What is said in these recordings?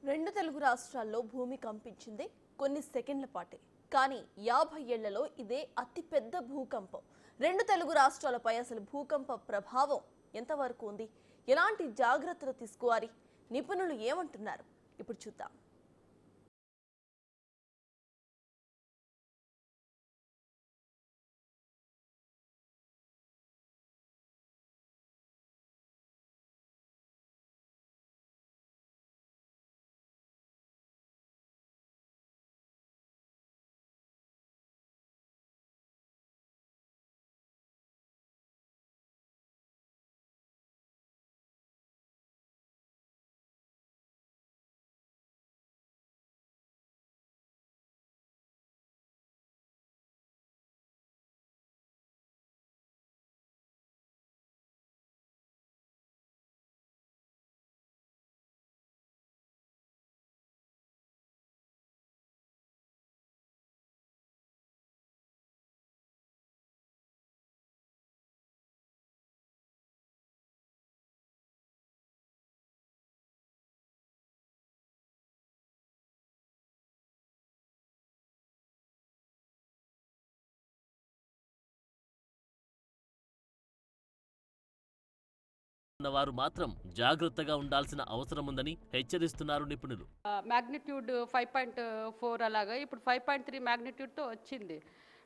రెండు తెలుగు రాష్ట్రాల్లో భూమి కంపించింది కొన్ని సెకండ్ల పాటే. కానీ 50 ఏళ్లలో ఇదే అతిపెద్ద భూకంపం. రెండు తెలుగు రాష్ట్రాలపై అసలు భూకంప ప్రభావం ఎంతవరకు ఉంది, ఎలాంటి జాగ్రత్తలు తీసుకోవాలి, నిపుణులు ఏమంటున్నారు ఇప్పుడు చూద్దాం. వారు మాత్రం జాగ్రత్తగా ఉండాల్సిన అవసరం ఉందని హెచ్చరిస్తున్నారు నిపుణులు. మ్యాగ్నిట్యూడ్ 5.4 అలాగా ఇప్పుడు 5.3 మ్యాగ్నిట్యూడ్తో వచ్చింది.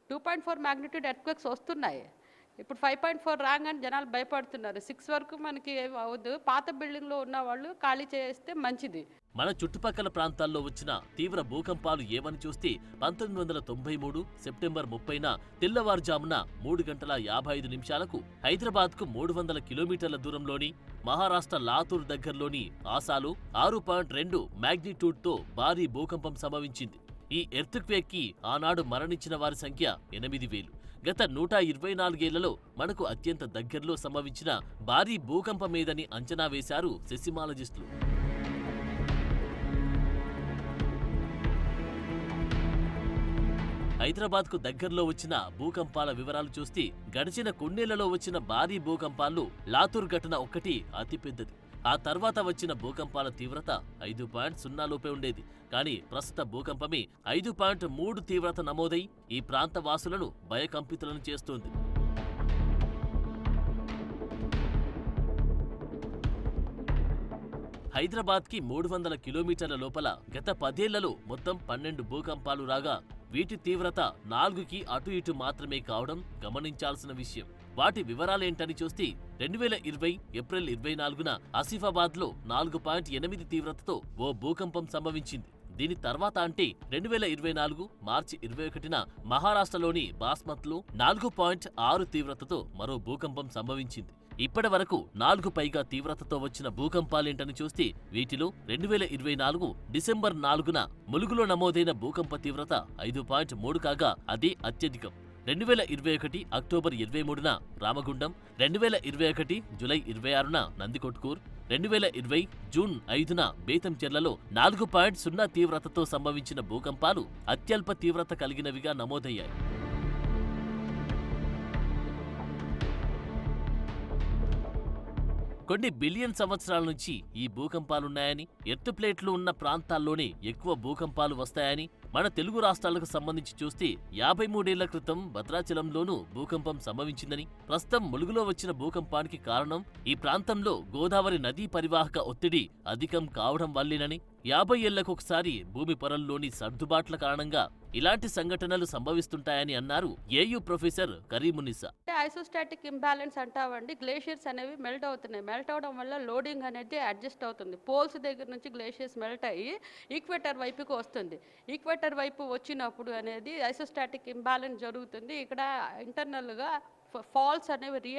2.4 మ్యాగ్నిట్యూడ్ ఎర్త్క్వేక్స్ వస్తున్నాయి. ఇప్పుడు 5.4 రాగానే జనాలు భయపడుతున్నారు. 6 వరకు మనకి ఏం అవ్వదు. పాత బిల్డింగ్లో ఉన్న వాళ్ళు ఖాళీ చేస్తే మంచిది. మన చుట్టుపక్కల ప్రాంతాల్లో వచ్చిన తీవ్ర భూకంపాలు ఏమని చూస్తే 1993 సెప్టెంబర్ 30న తెల్లవారుజామున 3 గంటల 55 నిమిషాలకు హైదరాబాద్కు 300 కిలోమీటర్ల దూరంలోని మహారాష్ట్ర లాతూర్ దగ్గరలోని ఆసాలో 6.2 మ్యాగ్నిట్యూడ్తో భారీ భూకంపం సంభవించింది. ఈ ఎర్త్క్వేక్ కి ఆనాడు మరణించిన వారి సంఖ్య 8000. గత 124 ఏళ్లలో మనకు అత్యంత దగ్గరలో సంభవించిన భారీ భూకంపమేదని అంచనా వేశారు సెసిమాలజిస్టులు. హైదరాబాద్కు దగ్గరలో వచ్చిన భూకంపాల వివరాలు చూస్తే గడిచిన కొన్నేళ్లలో వచ్చిన భారీ భూకంపాల్లో లాతూర్ ఘటన ఒక్కటి అతిపెద్దది. ఆ తర్వాత వచ్చిన భూకంపాల తీవ్రత 5.0 లోపే ఉండేది. కానీ ప్రస్తుత భూకంపమే 5.3 తీవ్రత నమోదై ఈ ప్రాంత వాసులను భయకంపితులను చేస్తోంది. హైదరాబాద్కి 300 కిలోమీటర్ల లోపల గత 10 ఏళ్లలో మొత్తం 12 భూకంపాలు రాగా వీటి తీవ్రత 4కి అటు ఇటు మాత్రమే కావడం గమనించాల్సిన విషయం. వాటి వివరాలేంటని చూస్తే 2020 ఏప్రిల్ 24న ఆసిఫాబాద్లో 4.8 తీవ్రతతో ఓ భూకంపం సంభవించింది. దీని తర్వాత అంటే 2024 మార్చి 21న మహారాష్ట్రలోని బాస్మత్లో 4.6 తీవ్రతతో మరో భూకంపం సంభవించింది. ఇప్పటి వరకు 4 పైగా తీవ్రతతో వచ్చిన భూకంపాలేంటని చూస్తే వీటిలో 2024 డిసెంబర్ 4న ములుగులో నమోదైన భూకంప తీవ్రత 5.3 కాగా అదే అత్యధికం. 2021 అక్టోబర్ 23న రామగుండం, 2021 జూలై 26న నందికొట్కూర్, 2020 జూన్ 5న బేతంచెర్లలో 4.0 తీవ్రతతో సంభవించిన భూకంపాలు అత్యల్ప తీవ్రత కలిగినవిగా నమోదయ్యాయి. కొన్ని బిలియన్ సంవత్సరాల నుంచి ఈ భూకంపాలున్నాయని, ఎర్త్ ప్లేట్లు ఉన్న ప్రాంతాల్లోనే ఎక్కువ భూకంపాలు వస్తాయని, మన తెలుగు రాష్ట్రాలకు సంబంధించి చూస్తే 53 ఏళ్ల క్రితం భద్రాచలంలోనూ భూకంపం సంభవించిందని, ప్రస్తుతం ములుగులో వచ్చిన భూకంపానికి కారణం ఈ ప్రాంతంలో గోదావరి నదీ పరివాహక ఒత్తిడి అధికం కావడం వల్లేనని, 50 ఏళ్లకొకసారి భూమి పొరల్లోని సర్దుబాట్ల కారణంగా ఇలాంటి సంఘటనలు సంభవిస్తుంటాయని అన్నారు AU professor Karimunnisa. Isostatic imbalance అంటామండి. గ్లేషియర్స్ అనేవి మెల్ట్ అవుతున్నాయి. మెల్ట్ అవడం వల్ల లోడింగ్ అనేది అడ్జస్ట్ అవుతుంది. పోల్స్ దగ్గర నుంచి గ్లేషియర్స్ మెల్ట్ అయ్యి ఈక్వేటర్ వైపుకి వస్తుంది. ఈక్వేటర్ వైపు వచ్చినప్పుడు అనేది ఐసోస్టాటిక్ ఇంబ్యాలెన్స్ జరుగుతుంది. ఇక్కడ ఇంటర్నల్గా ఫాల్స్ అనేవి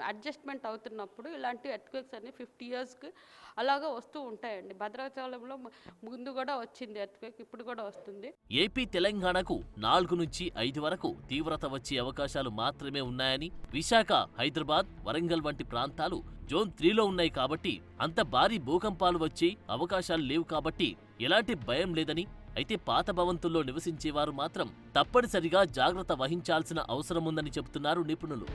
అడ్జస్ట్మెంట్ అవుతున్నప్పుడు ఇలాంటి ఎర్త్క్వేక్స్ అనేవి 50 ఇయర్స్కి అలాగా వస్తూ ఉంటాయండి. భద్రాచలంలో ముందు కూడా వచ్చింది ఎర్త్క్వేక్, ఇప్పుడు కూడా వస్తుంది. ఏపీ తెలంగాణకు 4 నుంచి 5 వరకు తీవ్రత వచ్చే అవకాశాలు మాత్రమే ఉన్నాయని, విశాఖ, హైదరాబాద్, వరంగల్ వంటి ప్రాంతాలు జోన్ 3లో ఉన్నాయి కాబట్టి అంత భారీ భూకంపాలు వచ్చే అవకాశాలు లేవు కాబట్టి ఎలాంటి భయం లేదని, అయితే పాత భవంతుల్లో నివసించేవారు మాత్రం తప్పనిసరిగా జాగ్రత్త వహించాల్సిన అవసరముందని చెబుతున్నారు నిపుణులు.